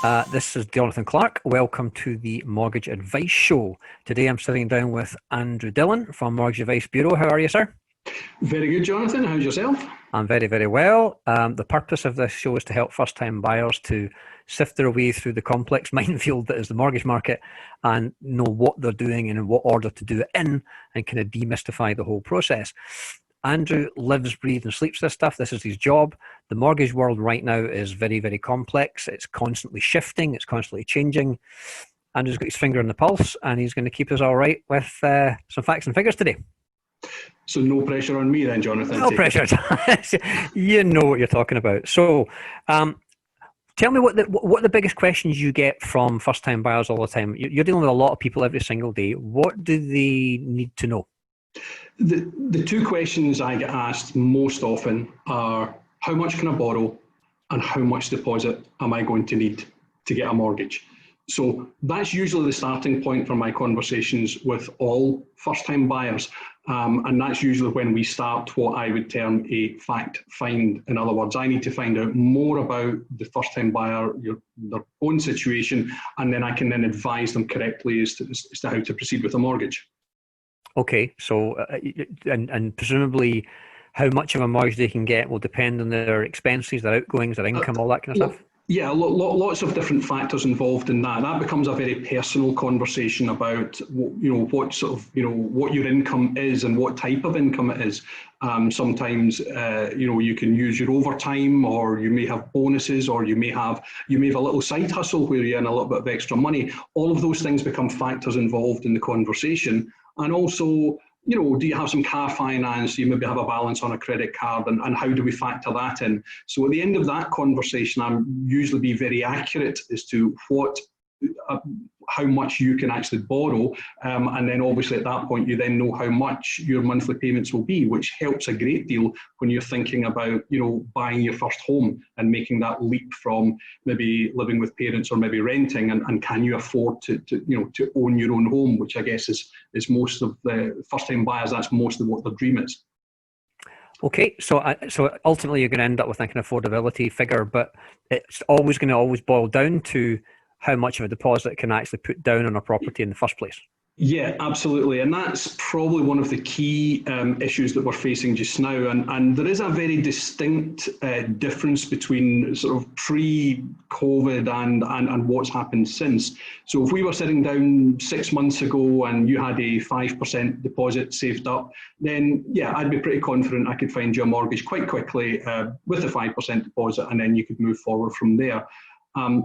This is Jonathan Clark. Welcome to the Mortgage Advice Show. Today I'm sitting down with Andrew Dillon from Mortgage Advice Bureau. How are you, sir? Very good, Jonathan. How's yourself? I'm very, very well. The purpose of this show is to help first-time buyers to sift their way through the complex minefield that is the mortgage market and know what they're doing and in what order to do it in, and kind of demystify the whole process. Andrew lives, breathes and sleeps this stuff. This is his job. The mortgage world right now is very, very complex. It's constantly shifting. It's constantly changing. Andrew's got his finger on the pulse and he's going to keep us all right with some facts and figures today. So no pressure on me then, Jonathan? No pressure. You know what you're talking about. So tell me what the biggest questions you get from first-time buyers all the time. You're dealing with a lot of people every single day. What do they need to know? The two questions I get asked most often are, how much can I borrow and how much deposit am I going to need to get a mortgage? So that's usually the starting point for my conversations with all first-time buyers. And that's usually when we start what I would term a fact find. In other words, I need to find out more about the first-time buyer, their own situation, and then I can then advise them correctly as to how to proceed with a mortgage. Okay, so and presumably how much of a mortgage they can get will depend on their expenses, their outgoings, their income, all that kind of stuff? Yeah, lots of different factors involved in that. That becomes a very personal conversation about what sort of what your income is and what type of income it is. Sometimes you can use your overtime, or you may have bonuses, or you may have a little side hustle where you earn a little bit of extra money. All of those things become factors involved in the conversation, and also, do you have some car finance? Do you maybe have a balance on a credit card? And how do we factor that in? So at the end of that conversation, I'm usually be very accurate as to how much you can actually borrow. And then obviously at that point, you then know how much your monthly payments will be, which helps a great deal when you're thinking about, buying your first home and making that leap from maybe living with parents or maybe renting, and can you afford to own your own home, which I guess is most of the first-time buyers, that's most of what their dream is. Okay, so ultimately you're going to end up with like an affordability figure, but it's always going to boil down to how much of a deposit can actually put down on a property in the first place. Yeah, absolutely. And that's probably one of the key issues that we're facing just now. And there is a very distinct difference between sort of pre-COVID and what's happened since. So if we were sitting down 6 months ago and you had a 5% deposit saved up, then yeah, I'd be pretty confident I could find you a mortgage quite quickly with a 5% deposit, and then you could move forward from there.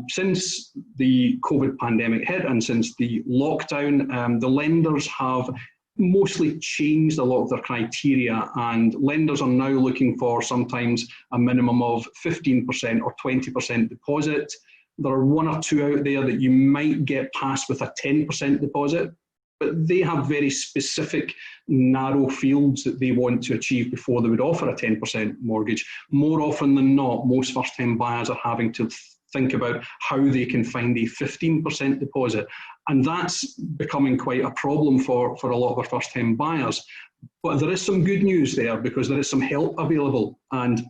Since the COVID pandemic hit and since the lockdown, the lenders have mostly changed a lot of their criteria, and lenders are now looking for sometimes a minimum of 15% or 20% deposit. There are one or two out there that you might get past with a 10% deposit, but they have very specific narrow fields that they want to achieve before they would offer a 10% mortgage. More often than not, most first-time buyers are having to think about how they can find a 15% deposit. And that's becoming quite a problem for a lot of our first-time buyers. But there is some good news there, because there is some help available. And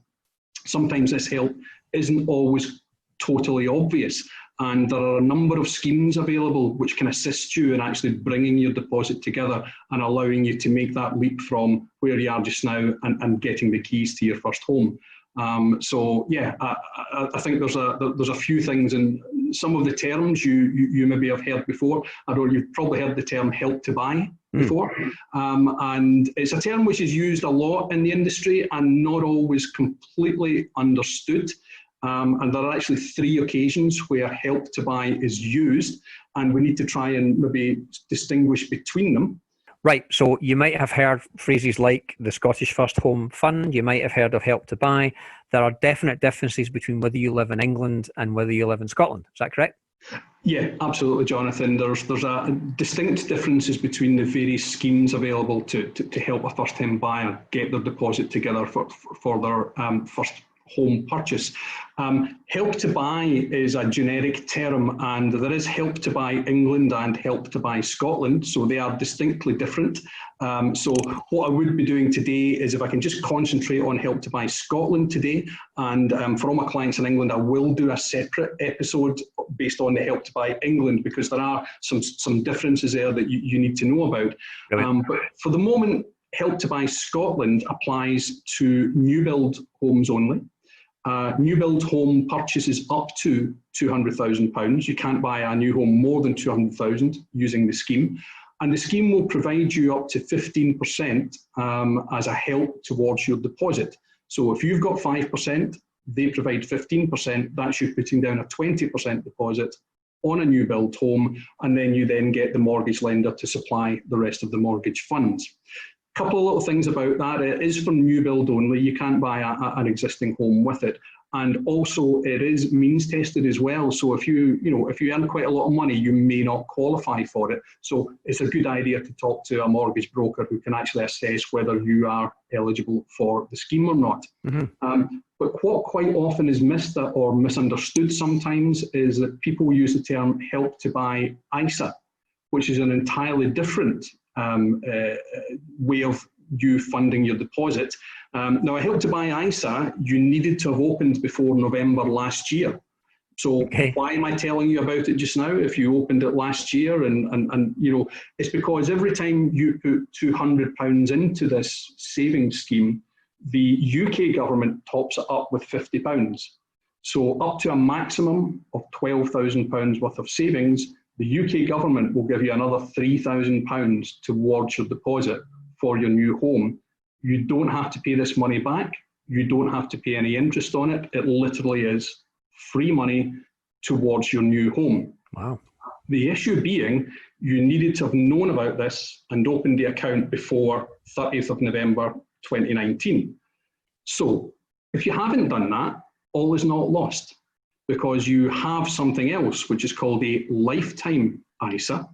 sometimes this help isn't always totally obvious. And there are a number of schemes available which can assist you in actually bringing your deposit together and allowing you to make that leap from where you are just now and getting the keys to your first home. So yeah, I think there's a few things, and some of the terms you maybe have heard before. I know you've probably heard the term help to buy before, and it's a term which is used a lot in the industry and not always completely understood. And there are actually 3 occasions where help to buy is used, and we need to try and maybe distinguish between them. Right, so you might have heard phrases like the Scottish First Home Fund, you might have heard of Help to Buy. There are definite differences between whether you live in England and whether you live in Scotland. Is that correct? Yeah, absolutely, Jonathan. There's a distinct differences between the various schemes available to help a first-time buyer get their deposit together for their first home purchase. Help to Buy is a generic term, and there is Help to Buy England and Help to Buy Scotland, so they are distinctly different. So what I would be doing today is, if I can just concentrate on Help to Buy Scotland today, and for all my clients in England, I will do a separate episode based on the Help to Buy England, because there are some differences there that you need to know about. But for the moment, Help to Buy Scotland applies to new build homes only. New build home purchases up to £200,000. You can't buy a new home more than 200,000 using the scheme. And the scheme will provide you up to 15% as a help towards your deposit. So if you've got 5%, they provide 15%. That's you putting down a 20% deposit on a new build home, and then you then get the mortgage lender to supply the rest of the mortgage funds. Couple of little things about that. It is for new build only. You can't buy an existing home with it. And also it is means tested as well. So if you earn quite a lot of money, you may not qualify for it. So it's a good idea to talk to a mortgage broker who can actually assess whether you are eligible for the scheme or not. But what quite often is missed or misunderstood sometimes is that people use the term Help to Buy ISA, which is an entirely different way of you funding your deposit. Now, a Help to Buy ISA, you needed to have opened before November last year. So why am I telling you about it just now? If you opened it last year, and you know, it's because every time you put £200 into this savings scheme, the UK government tops it up with £50. So up to a maximum of £12,000 worth of savings, the UK government will give you another £3,000 towards your deposit for your new home. You don't have to pay this money back. You don't have to pay any interest on it. It literally is free money towards your new home. Wow. The issue being, you needed to have known about this and opened the account before 30th of November 2019. So if you haven't done that, all is not lost, because you have something else which is called a lifetime ISA,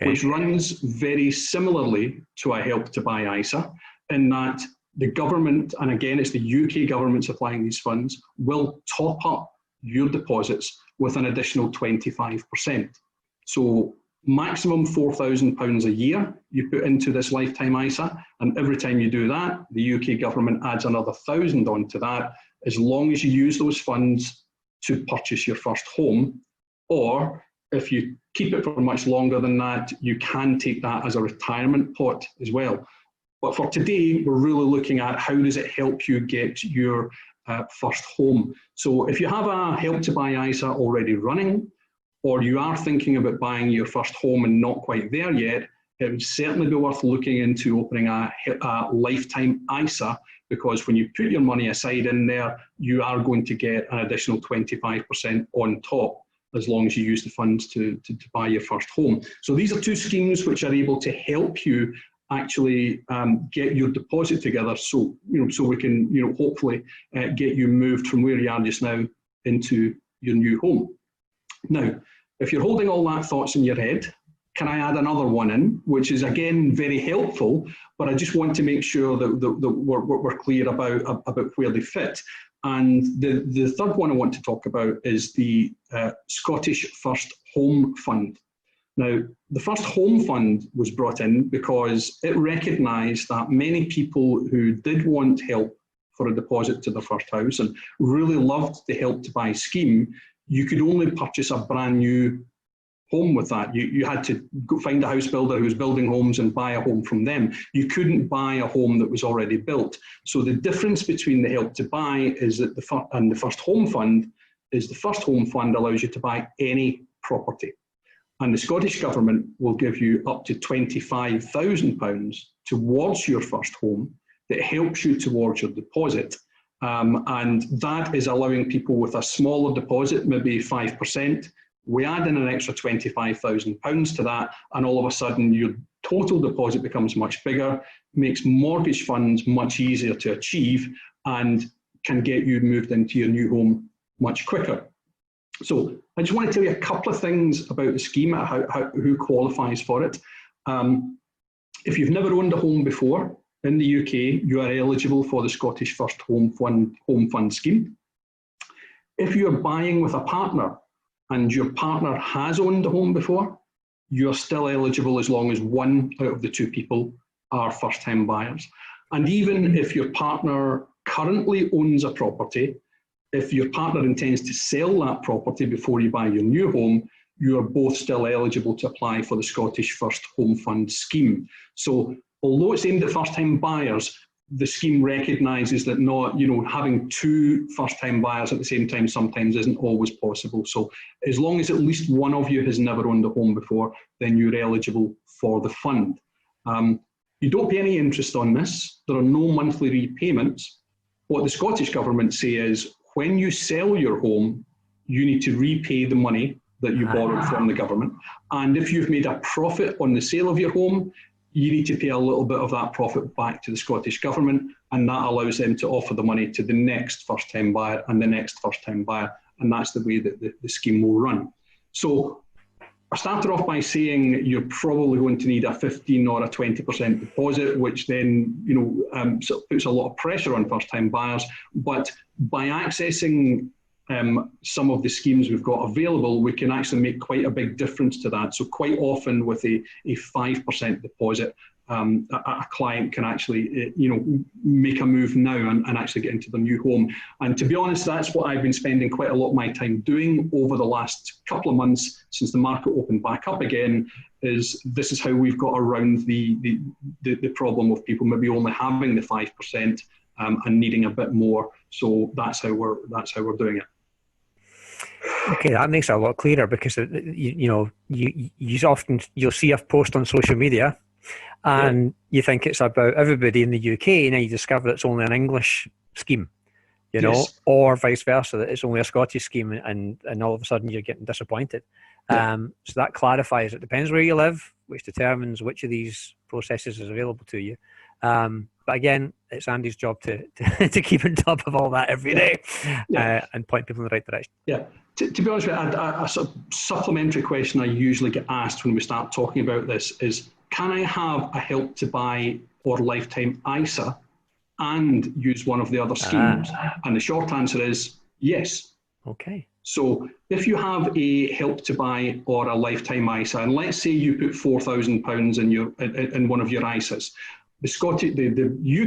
which runs very similarly to a Help to Buy ISA, in that the government, and again it's the UK government supplying these funds, will top up your deposits with an additional 25%. So maximum £4,000 a year you put into this lifetime ISA, and every time you do that, the UK government adds another £1,000 onto that, as long as you use those funds to purchase your first home. Or if you keep it for much longer than that, you can take that as a retirement pot as well. But for today, we're really looking at how does it help you get your first home. So if you have a Help to Buy ISA already running, or you are thinking about buying your first home and not quite there yet, it would certainly be worth looking into opening a lifetime ISA, because when you put your money aside in there, you are going to get an additional 25% on top, as long as you use the funds to buy your first home. So these are two schemes which are able to help you actually get your deposit together, so we can hopefully get you moved from where you are just now into your new home. Now, if you're holding all that thoughts in your head, can I add another one in, which is again very helpful, but I just want to make sure that we're clear about where they fit. And the third one I want to talk about is the Scottish First Home Fund. Now, the First Home Fund was brought in because it recognised that many people who did want help for a deposit to their first house and really loved the Help to Buy scheme, you could only purchase a brand new home with that. You had to go find a house builder who was building homes and buy a home from them. You couldn't buy a home that was already built. So the difference between the Help to Buy is that the First Home Fund is the First Home Fund allows you to buy any property. And the Scottish Government will give you up to £25,000 towards your first home that helps you towards your deposit. And that is allowing people with a smaller deposit, maybe 5%. We add in an extra £25,000 to that, and all of a sudden your total deposit becomes much bigger, makes mortgage funds much easier to achieve, and can get you moved into your new home much quicker. So I just want to tell you a couple of things about the scheme, who qualifies for it. If you've never owned a home before, in the UK, you are eligible for the Scottish First Home Fund scheme. If you're buying with a partner and your partner has owned a home before, you're still eligible as long as one out of the two people are first-time buyers. And even if your partner currently owns a property, if your partner intends to sell that property before you buy your new home, you are both still eligible to apply for the Scottish First Home Fund scheme. So although it's aimed at first-time buyers, the scheme recognises that not, having two first-time buyers at the same time sometimes isn't always possible. So as long as at least one of you has never owned a home before, then you're eligible for the fund. You don't pay any interest on this. There are no monthly repayments. What the Scottish Government say is, when you sell your home, you need to repay the money that you borrowed from the government. And if you've made a profit on the sale of your home, you need to pay a little bit of that profit back to the Scottish Government, and that allows them to offer the money to the next first-time buyer and the next first-time buyer, and that's the way that the scheme will run. So I started off by saying you're probably going to need a 15 or a 20% deposit, which then sort of puts a lot of pressure on first-time buyers. But by accessing some of the schemes we've got available, we can actually make quite a big difference to that. So quite often with a 5% deposit, a client can actually make a move now and actually get into the new home. And to be honest, that's what I've been spending quite a lot of my time doing over the last couple of months since the market opened back up again. This is how we've got around the problem of people maybe only having the 5% and needing a bit more. So that's how we're doing it. Okay, that makes it a lot clearer, because you'll see a post on social media and you think it's about everybody in the UK, and then you discover it's only an English scheme, Yes. or vice versa, that it's only a Scottish scheme, and all of a sudden you're getting disappointed. So that clarifies. It depends where you live, which determines which of these processes is available to you. But again, it's Andy's job to keep on top of all that every day and point people in the right direction. Yeah. To be honest with you, a sort of supplementary question I usually get asked when we start talking about this is, can I have a Help to Buy or Lifetime ISA and use one of the other schemes? And the short answer is yes. Okay. So if you have a Help to Buy or a Lifetime ISA, and let's say you put £4,000 in one of your ISAs, the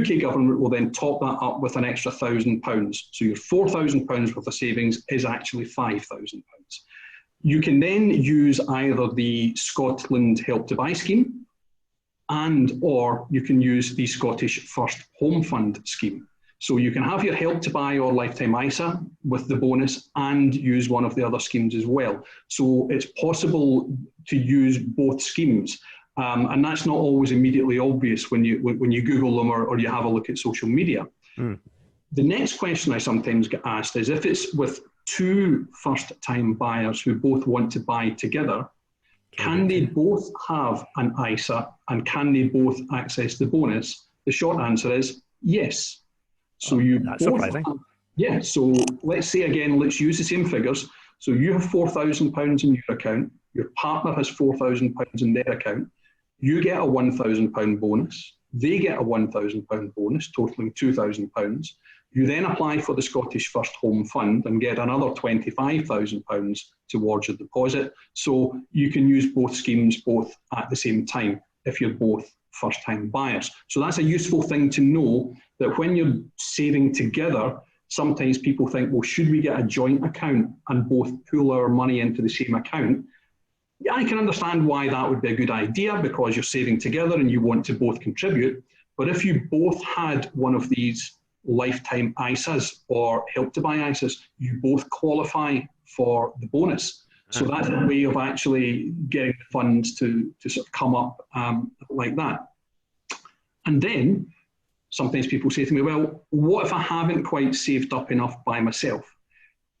UK government will then top that up with an extra £1,000. So your £4,000 worth of savings is actually £5,000. You can then use either the Scotland Help to Buy scheme or you can use the Scottish First Home Fund scheme. So you can have your Help to Buy or Lifetime ISA with the bonus and use one of the other schemes as well. So it's possible to use both schemes. And that's not always immediately obvious when you Google them or you have a look at social media. The next question I sometimes get asked is, if it's with two first-time buyers who both want to buy together, can they both have an ISA and can they both access the bonus? The short answer is yes. So that's surprising. So let's say again, let's use the same figures. So you have £4,000 in your account, your partner has £4,000 in their account, you get a £1,000 bonus, they get a £1,000 bonus, totaling £2,000. You then apply for the Scottish First Home Fund and get another £25,000 towards your deposit. So you can use both schemes both at the same time if you're both first-time buyers. So that's a useful thing to know, that when you're saving together, sometimes people think, well, should we get a joint account and both pool our money into the same account? Yeah, I can understand why that would be a good idea, because you're saving together and you want to both contribute. But if you both had one of these Lifetime ISAs or Help to Buy ISAs, you both qualify for the bonus. So that's a way of actually getting the funds to sort of come up like that. And then sometimes people say to me, well, what if I haven't quite saved up enough by myself?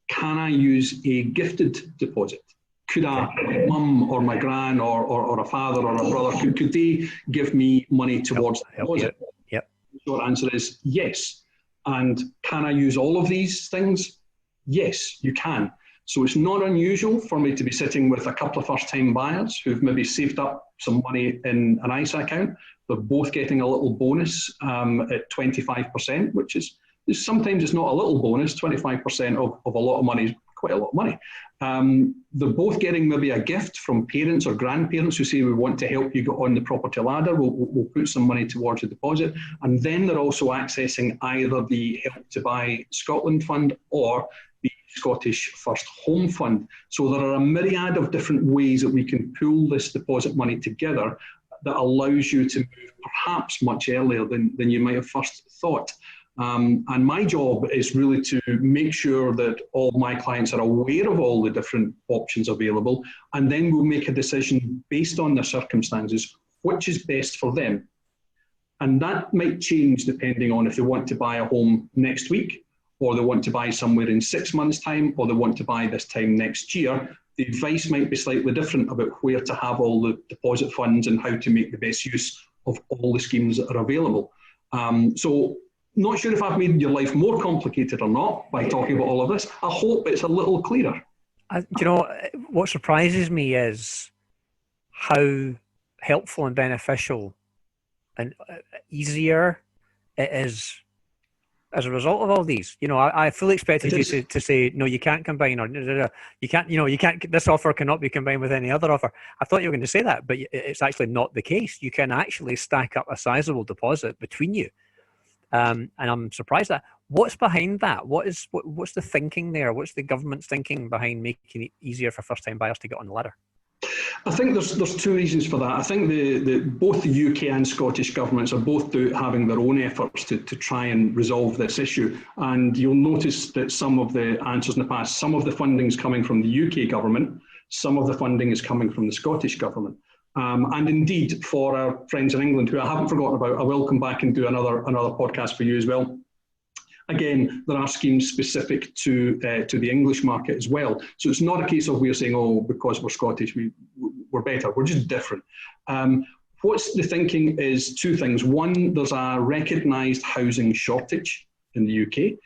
Can I use a gifted deposit? Could my mum or my gran or a father or a brother, could they give me money towards the deposit? Yep. The short answer is yes. And can I use all of these things? Yes, you can. So it's not unusual for me to be sitting with a couple of first-time buyers who've maybe saved up some money in an ISA account. They're both getting a little bonus at 25%, which is sometimes it's not a little bonus. 25% of a lot of money is quite a lot of money. They're both getting maybe a gift from parents or grandparents who say, we want to help you get on the property ladder, we'll put some money towards the deposit. And then they're also accessing either the Help to Buy Scotland Fund or the Scottish First Home Fund. So there are a myriad of different ways that we can pool this deposit money together that allows you to move perhaps much earlier than you might have first thought. And my job is really to make sure that all my clients are aware of all the different options available, and then we'll make a decision based on their circumstances, which is best for them. And that might change depending on if they want to buy a home next week, or they want to buy somewhere in 6 months' time, or they want to buy this time next year. The advice might be slightly different about where to have all the deposit funds and how to make the best use of all the schemes that are available. So not sure if I've made your life more complicated or not by talking about all of this. I hope it's a little clearer. Do you know, what surprises me is how helpful and beneficial and easier it is as a result of all these. You know, I fully expected you to say, no, you can't combine, or you can't, this offer cannot be combined with any other offer. I thought you were going to say that, but it's actually not the case. You can actually stack up a sizable deposit between you. And I'm surprised at what's behind that. What's the thinking there? What's the government's thinking behind making it easier for first-time buyers to get on the ladder? I think there's two reasons for that. I think both the UK and Scottish governments are both having their own efforts to try and resolve this issue. And you'll notice that some of the answers in the past, some of the funding is coming from the UK government, some of the funding is coming from the Scottish government. And indeed, for our friends in England, who I haven't forgotten about, I will come back and do another podcast for you as well. Again, there are schemes specific to the English market as well. So it's not a case of we're saying, oh, because we're Scottish, we're better. We're just different. What's the thinking is two things. One, there's a recognised housing shortage in the UK.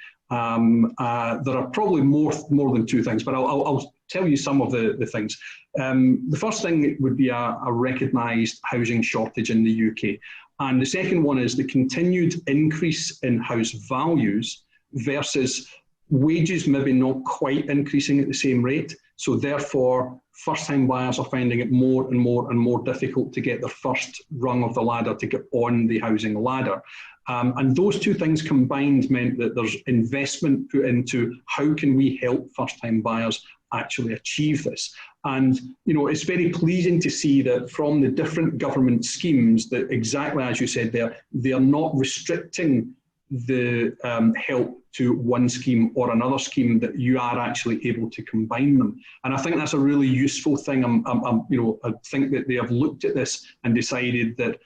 There are probably more than two things, but I'll tell you some of the things. The first thing would be a recognised housing shortage in the UK. And the second one is the continued increase in house values versus wages maybe not quite increasing at the same rate. So therefore, first-time buyers are finding it more and more and more difficult to get their first rung of the ladder, to get on the housing ladder. And those two things combined meant that there's investment put into how can we help first-time buyers actually achieve this. And, you know, it's very pleasing to see that from the different government schemes that exactly as you said there, they are not restricting the help to one scheme or another scheme, that you are actually able to combine them. And I think that's a really useful thing. I think that they have looked at this and decided that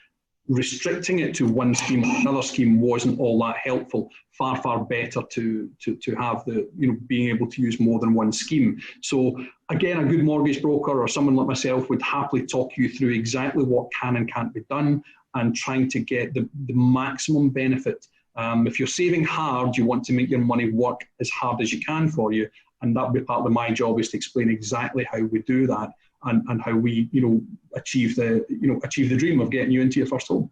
restricting it to one scheme or another scheme wasn't all that helpful. Far better to have being able to use more than one scheme. So again, a good mortgage broker or someone like myself would happily talk you through exactly what can and can't be done, and trying to get the maximum benefit. If you're saving hard, you want to make your money work as hard as you can for you, and that would be part of my job, is to explain exactly how we do that and how we achieve the dream of getting you into your first home.